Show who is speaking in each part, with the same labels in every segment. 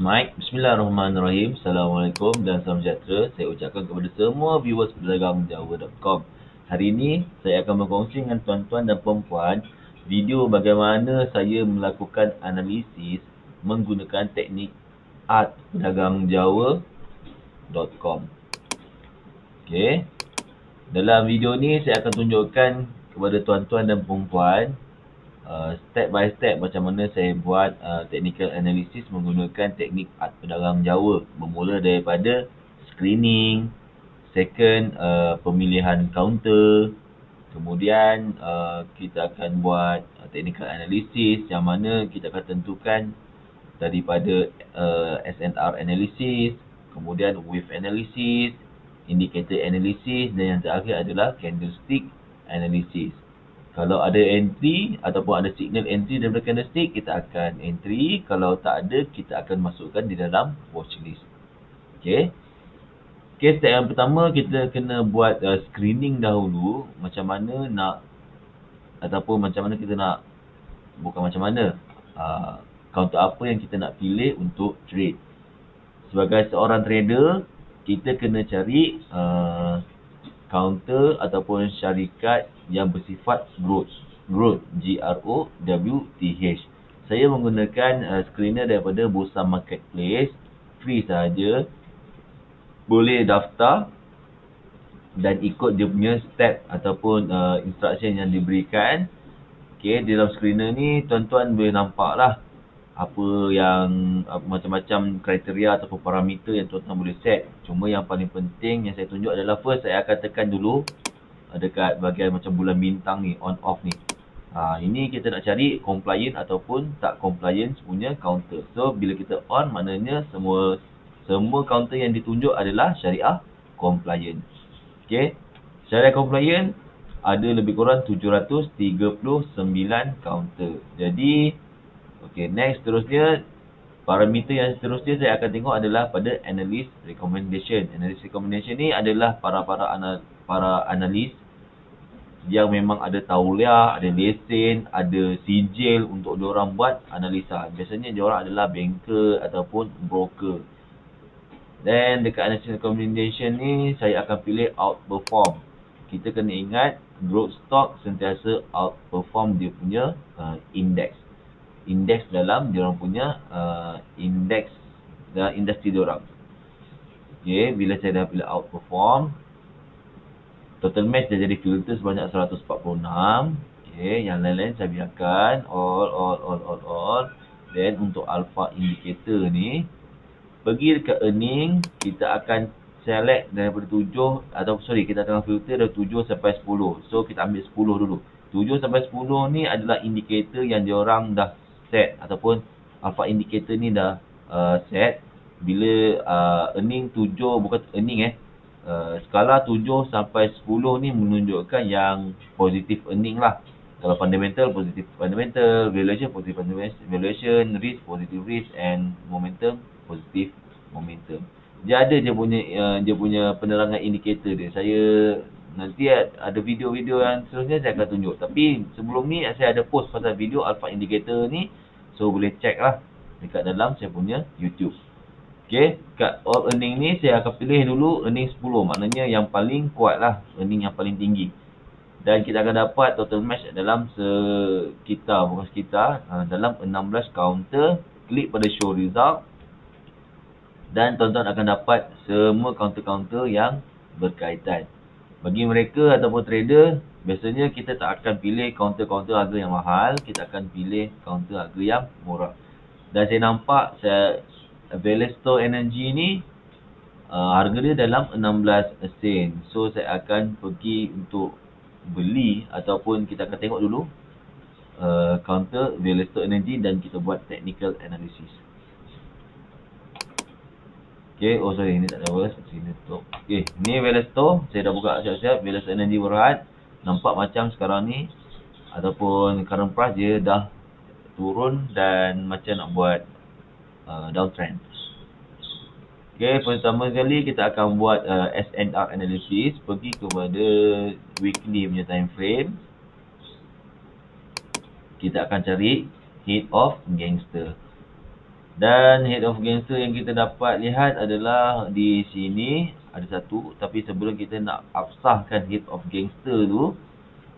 Speaker 1: mic. Bismillahirrahmanirrahim. Assalamualaikum dan salam sejahtera. Saya ucapkan kepada semua viewers pedagangjawa.com. Hari ini saya akan berkongsi dengan tuan-tuan dan puan-puan video bagaimana saya melakukan analisis menggunakan teknik art pedagangjawa.com. Okey. Dalam video ni saya akan tunjukkan kepada tuan-tuan dan puan-puan step by step macam mana saya buat technical analysis menggunakan teknik art pedagang Jawa. Bermula daripada screening, second pemilihan counter, kemudian kita akan buat technical analysis yang mana kita akan tentukan daripada SNR analysis, kemudian wave analysis, indicator analysis, dan yang terakhir adalah candlestick analysis. Kalau ada entry ataupun ada signal entry daripada candlestick, kita akan entry. Kalau tak ada, kita akan masukkan di dalam watchlist. Okey. Okey, step yang pertama kita kena buat screening dahulu. Macam mana nak, ataupun macam mana kita nak, bukan macam mana, counter apa yang kita nak pilih untuk trade. Sebagai seorang trader, kita kena cari counter ataupun syarikat yang bersifat growth, GROWTH. Saya menggunakan screener daripada Bursa Marketplace, free sahaja. Boleh daftar dan ikut dia punya step ataupun instruction yang diberikan. Okey, di dalam screener ni tuan-tuan boleh nampak lah apa yang macam-macam kriteria ataupun parameter yang tuan-tuan boleh set. Cuma yang paling penting yang saya tunjuk adalah first saya akan tekan dulu dekat bahagian macam bulan bintang ni, on off ni. Ini kita nak cari compliant ataupun tak compliant punya counter. So bila kita on, maknanya semua counter yang ditunjuk adalah syariah compliant. Okey. Syariah compliant ada lebih kurang 739 counter. Jadi okey, next seterusnya, parameter yang seterusnya saya akan tengok adalah pada analyst recommendation. Analyst recommendation ni adalah para analis yang memang ada tauliah, ada lesen, ada sijil untuk diorang buat analisa. Biasanya diorang adalah banker ataupun broker. Dan dekat analyst recommendation ni saya akan pilih outperform. Kita kena ingat growth stock sentiasa outperform dia punya index dalam diorang punya indeks dalam industri diorang. Okey, bila saya dah pilih outperform, total match dah jadi filter sebanyak 146. Okey, yang lain-lain saya biarkan all. Then untuk alpha indicator ni, pergi dekat earning, kita akan select daripada 7 kita akan filter dari 7 sampai 10. So kita ambil 10 dulu. 7 sampai 10 ni adalah indikator yang diorang dah set ataupun alpha indicator ni dah set. Bila earning 7, bukan earning skala 7 sampai 10 ni menunjukkan yang positive earning lah. Kalau fundamental, positive fundamental, valuation, positive valuation, risk, positive risk, and momentum, positive momentum. Dia ada dia punya penerangan indikator dia. Saya nanti ada video-video yang seterusnya saya akan tunjuk. Tapi sebelum ni saya ada post pasal video alpha indicator ni. So boleh check lah dekat dalam saya punya YouTube. Okay, kat all earning ni saya akan pilih dulu earning 10. Maknanya yang paling kuat lah, earning yang paling tinggi. Dan kita akan dapat total match dalam dalam 16 counter. Klik pada show result. Dan tuan-tuan akan dapat semua counter-counter yang berkaitan. Bagi mereka ataupun trader, biasanya kita tak akan pilih counter-counter harga yang mahal. Kita akan pilih counter harga yang murah. Dan saya nampak Valesto Energy ni harga dia dalam 16 sen. So saya akan pergi untuk beli ataupun kita akan tengok dulu counter Valesto Energy dan kita buat technical analysis. Okay, sorry, ini tak ada apa. Sini tutup. Okay, ni Valesto. Saya dah buka siap-siap. Valesto Energy Berhad. Nampak macam sekarang ni ataupun current price dia dah turun dan macam nak buat downtrend. Okay, pertama sekali kita akan buat SNR analysis. Pergi kepada weekly punya time frame. Kita akan cari Head of Gangster. Dan head of gangster yang kita dapat lihat adalah di sini ada satu. Tapi sebelum kita nak absahkan head of gangster tu,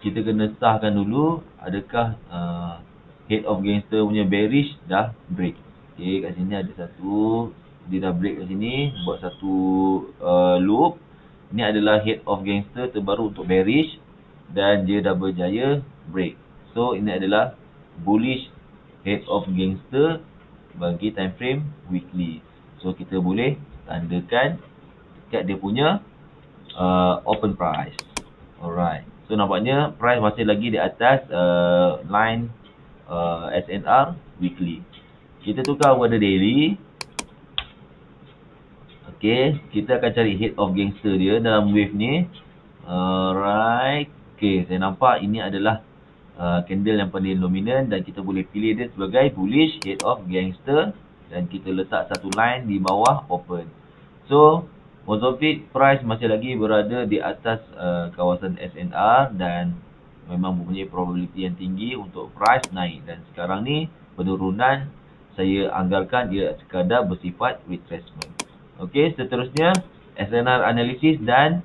Speaker 1: kita kena sahkan dulu adakah head of gangster punya bearish dah break. Okay, kat sini ada satu. Dia dah break kat sini, buat satu loop. Ini adalah head of gangster terbaru untuk bearish dan dia dah berjaya break. So ini adalah bullish head of gangster bagi time frame weekly. So kita boleh tandakan dekat dia punya open price. Alright. So nampaknya price masih lagi di atas line SNR weekly. Kita tukar kepada daily. Okay, kita akan cari head of gangster dia dalam wave ni. Alright. Okay, saya nampak ini adalah candle yang paling dominan dan kita boleh pilih dia sebagai bullish head of gangster dan kita letak satu line di bawah open. So, most of it price masih lagi berada di atas kawasan SNR dan memang mempunyai probability yang tinggi untuk price naik. Dan sekarang ni penurunan saya anggarkan dia sekadar bersifat retracement. Okey, seterusnya SNR analysis dan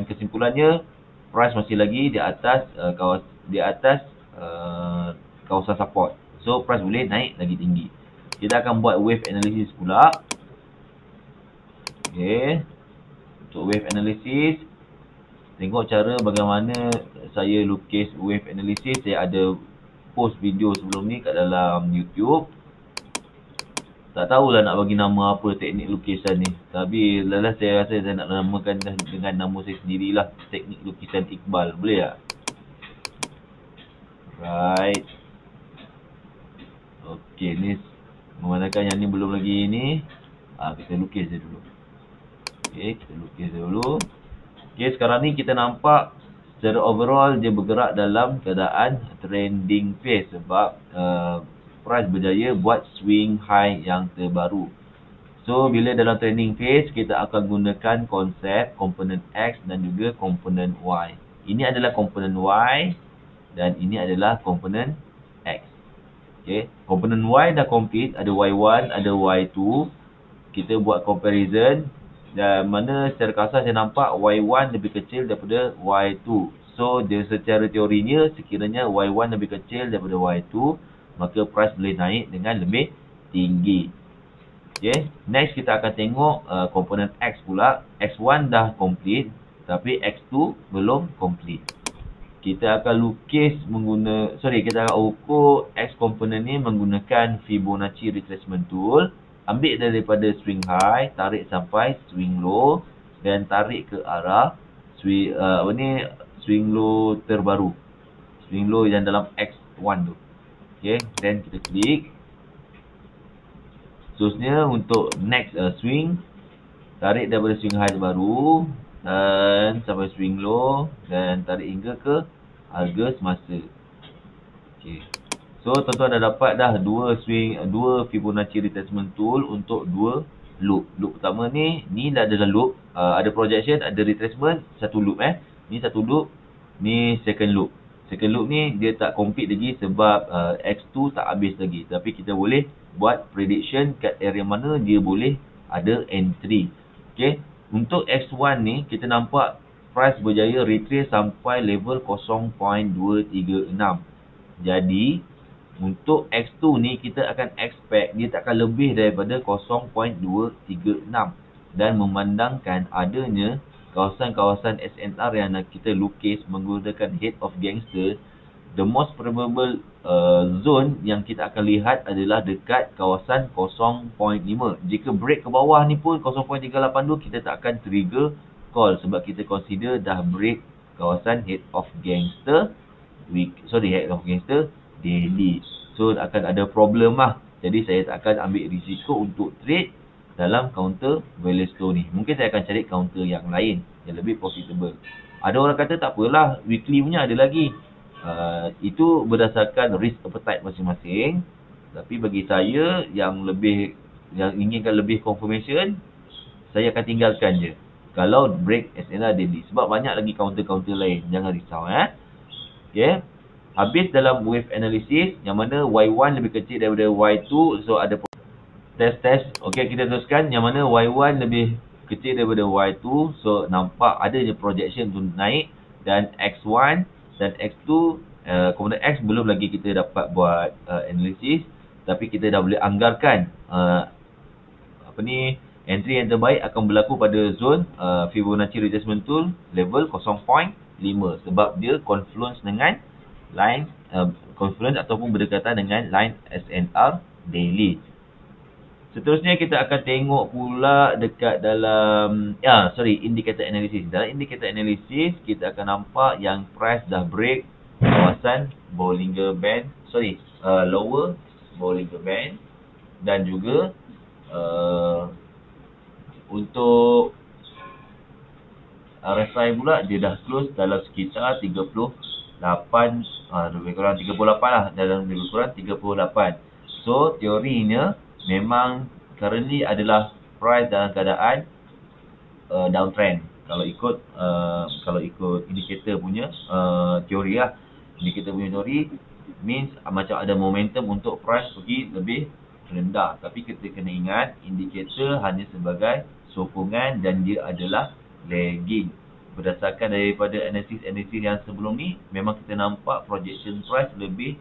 Speaker 1: kesimpulannya price masih lagi di atas kawasan support. So price boleh naik lagi tinggi. Kita akan buat wave analysis pula. Okey. Untuk wave analysis, tengok cara bagaimana saya lukis wave analysis. Saya ada post video sebelum ni kat dalam YouTube. Tak tahulah nak bagi nama apa teknik lukisan ni. Tapi lelah saya rasa saya nak namakan dengan nama saya sendirilah. Teknik lukisan Iqbal. Boleh tak? Right. Okey, ni memandangkan yang ni belum lagi ni. Kita lukis dia dulu. Okey, kita lukis dia dulu. Okey, sekarang ni kita nampak secara overall dia bergerak dalam keadaan trending phase sebab price berjaya buat swing high yang terbaru. So, bila dalam trending phase, kita akan gunakan konsep komponen X dan juga komponen Y. Ini adalah komponen Y dan ini adalah komponen X. Okay. Komponen Y dah complete, ada Y1, ada Y2. Kita buat comparison dan mana secara kasar saya nampak Y1 lebih kecil daripada Y2. So, dia secara teorinya sekiranya Y1 lebih kecil daripada Y2, maka price boleh naik dengan lebih tinggi. Okay. Next kita akan tengok komponen X pula. X1 dah complete tapi X2 belum complete. Kita akan lukis kita akan ukur X komponen ni menggunakan Fibonacci retracement tool. Ambil daripada swing high, tarik sampai swing low dan tarik ke arah swing low terbaru. Swing low yang dalam X1 tu. Okay, then kita klik. Seterusnya untuk next swing, tarik daripada swing high baru dan sampai swing low dan tarik hingga ke harga semasa. Okay. So tuan-tuan dah dapat dah dua Fibonacci retracement tool untuk dua loop. Loop pertama ni dah adalah loop, ada projection, ada retracement, satu loop Ni satu loop, ni second loop. Second loop ni dia tak complete lagi sebab X2 tak habis lagi. Tapi kita boleh buat prediction kat area mana dia boleh ada entry. Okay. Untuk X1 ni kita nampak price berjaya retrace sampai level 0.236. Jadi untuk X2 ni kita akan expect dia tak akan lebih daripada 0.236. Dan memandangkan adanya kawasan-kawasan SNR yang nak kita lukis menggunakan head of gangster, the most probable zone yang kita akan lihat adalah dekat kawasan 0.5. Jika break ke bawah ni pun 0.382 kita tak akan trigger call sebab kita consider dah break kawasan head of gangster daily. So akan ada problem lah. Jadi saya tak akan ambil risiko untuk trade dalam counter Vallesto ni. Mungkin saya akan cari counter yang lain yang lebih profitable. Ada orang kata tak apalah, weekly punya ada lagi. Itu berdasarkan risk appetite masing-masing. Tapi bagi saya yang inginkan lebih confirmation, saya akan tinggalkan je kalau break SNR daily. Sebab banyak lagi counter-counter lain. Jangan risau Okay. Habis dalam wave analysis yang mana Y1 lebih kecil daripada Y2. So ada Test. Okey, kita teruskan yang mana Y1 lebih kecil daripada Y2. So, nampak adanya projection untuk naik. Dan X1 dan X2, komponen X belum lagi kita dapat buat analisis. Tapi kita dah boleh anggarkan entry yang terbaik akan berlaku pada zone Fibonacci retracement tool level 0.5 sebab dia confluence dengan line confluence ataupun berdekatan dengan line SNR daily. Seterusnya kita akan tengok pula dekat dalam indicator analysis. Dalam indicator analysis kita akan nampak yang price dah break kawasan Bollinger Band, lower Bollinger Band, dan juga untuk RSI pula dia dah close dalam sekitar 38, lebih kurang 38 lah, dalam lebih kurang 38. So teorinya memang currently adalah price dalam keadaan downtrend. Kalau ikut indikator punya teori lah. Indikator punya teori means macam ada momentum untuk price pergi lebih rendah. Tapi kita kena ingat indikator hanya sebagai sokongan dan dia adalah lagging. Berdasarkan daripada analisis yang sebelum ni, memang kita nampak projection price lebih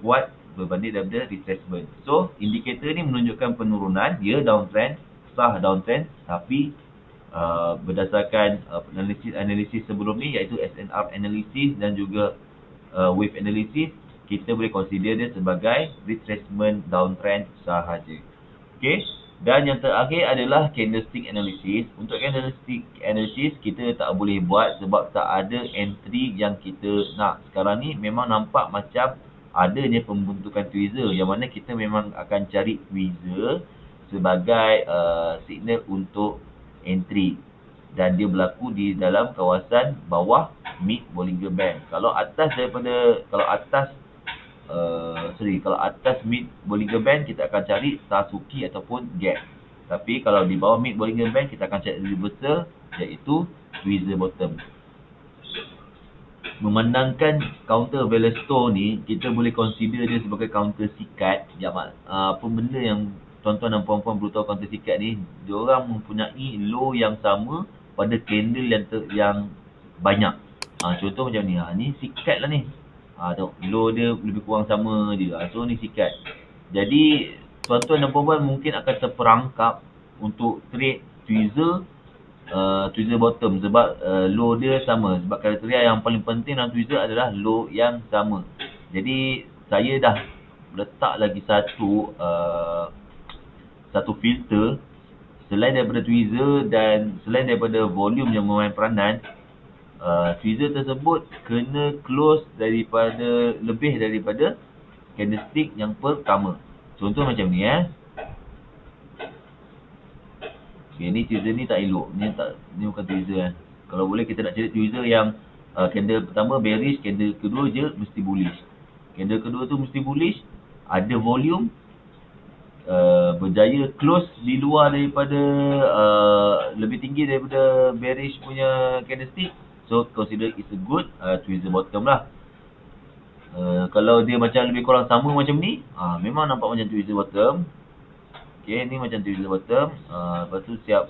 Speaker 1: kuat berbanding daripada retracement. So, indikator ni menunjukkan penurunan, dia downtrend, sah downtrend, tapi berdasarkan analisis sebelum ni iaitu SNR analysis dan juga wave analysis, kita boleh consider dia sebagai retracement downtrend sahaja. Okey. Dan yang terakhir adalah candlestick analysis. Untuk candlestick analysis kita tak boleh buat sebab tak ada entry yang kita nak. Sekarang ni memang nampak macam adanya pembentukan tweezer yang mana kita memang akan cari tweezer sebagai signal untuk entry, dan dia berlaku di dalam kawasan bawah mid Bollinger Band. Kalau atas mid Bollinger Band kita akan cari Sasuki ataupun gap. Tapi kalau di bawah mid Bollinger Band kita akan cari reversal iaitu tweezer bottom. Memandangkan counter Velastore ni, kita boleh consider dia sebagai counter sikat. Apa benda yang tuan-tuan dan puan-puan perlu tahu counter sikat ni, diorang mempunyai low yang sama pada candle yang banyak. Contoh macam ni, ni sikat lah ni. Tengok, low dia lebih kurang sama je. So ni sikat. Jadi tuan-tuan dan puan-puan mungkin akan terperangkap untuk trade tweezer bottom sebab low dia sama. Sebab kriteria yang paling penting dalam tweezer adalah low yang sama. Jadi saya dah letak lagi satu filter selain daripada tweezer dan selain daripada volume yang memain peranan. Tweezer tersebut kena close lebih daripada candlestick yang pertama. Contoh macam ni Okay, ni tweezer ni tak elok. Ni bukan tweezer Kalau boleh kita nak cari tweezer yang candle pertama bearish, candle kedua je mesti bullish. Candle kedua tu mesti bullish, ada volume, berjaya close di luar daripada lebih tinggi daripada bearish punya candlestick. So consider it's a good tweezer bottom lah. Kalau dia macam lebih kurang sama macam ni, memang nampak macam tweezer bottom. Okay, ni macam tweezer bottom. Lepas tu siap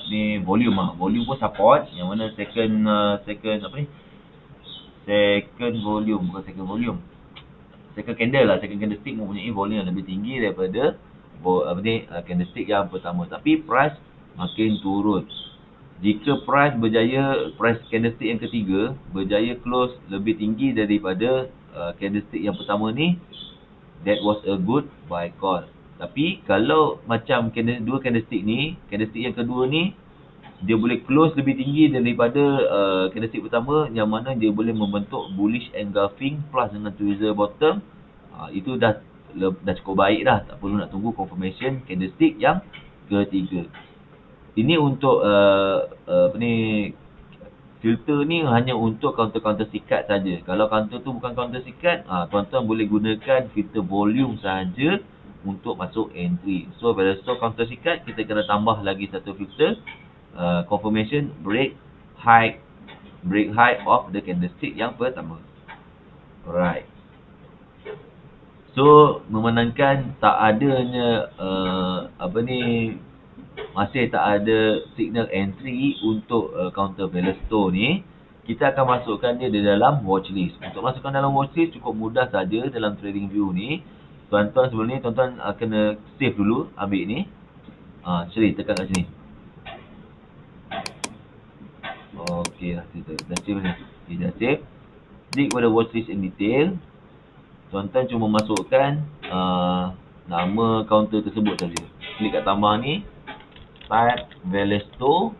Speaker 1: ni volume volume pun support, yang mana second volume, bukan second volume, second candle lah, second candlestick mempunyai volume yang lebih tinggi daripada candlestick yang pertama. Tapi price makin turun. Jika price candlestick yang ketiga berjaya close lebih tinggi daripada candlestick yang pertama ni, that was a good buy call. Tapi kalau macam dua candlestick ni, candlestick yang kedua ni dia boleh close lebih tinggi daripada candlestick pertama, yang mana dia boleh membentuk bullish engulfing plus dengan tweezer bottom, itu dah cukup baik dah. Tak perlu nak tunggu confirmation candlestick yang ketiga. Ini untuk filter ni hanya untuk counter sikat saja. Kalau counter tu bukan counter sikat, tuan-tuan boleh gunakan filter volume saja untuk masuk entry. So Velastore counter sikat, kita kena tambah lagi satu filter, confirmation break high of the candlestick yang pertama. Alright. So, memandangkan tak adanya masih tak ada signal entry untuk counter value store ni, kita akan masukkan dia di dalam watchlist. Untuk masukkan dalam watchlist cukup mudah saja dalam trading view ni. Tuan-tuan sebelum ni tuan-tuan kena save dulu, ambil ni. Sorry, tekan kat sini. Okey lah, kita dah save ni. Okay, dah save. Klik pada watchlist in detail. Tuan-tuan cuma masukkan nama counter tersebut saja. Klik kat tambah ni, type Velesto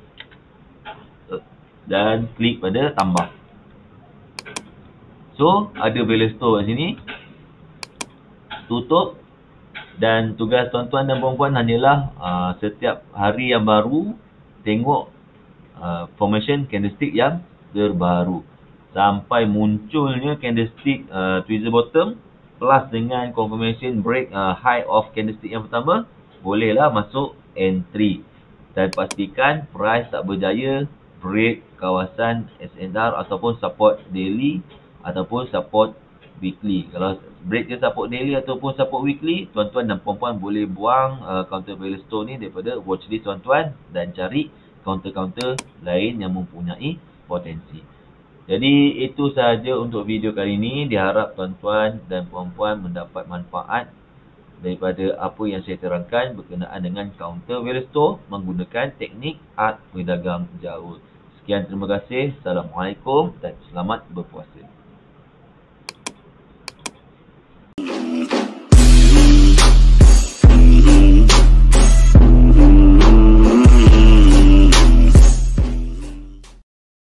Speaker 1: dan klik pada tambah. So, ada Velesto kat sini. Tutup. Dan tugas tuan-tuan dan puan-puan hanyalah setiap hari yang baru tengok formation candlestick yang terbaru sampai munculnya candlestick tweezer bottom plus dengan confirmation break high of candlestick yang pertama, bolehlah masuk entry dan pastikan price tak berjaya break kawasan SNR ataupun support daily ataupun support weekly. Kalau break ke support daily ataupun support weekly, tuan-tuan dan puan-puan boleh buang counter value store ni daripada watchlist tuan-tuan dan cari counter-counter lain yang mempunyai potensi. Jadi itu sahaja untuk video kali ini. Diharap tuan-tuan dan puan-puan mendapat manfaat daripada apa yang saya terangkan berkenaan dengan counter value store menggunakan teknik art berdagang jauh. Sekian, terima kasih. Assalamualaikum dan selamat berpuasa.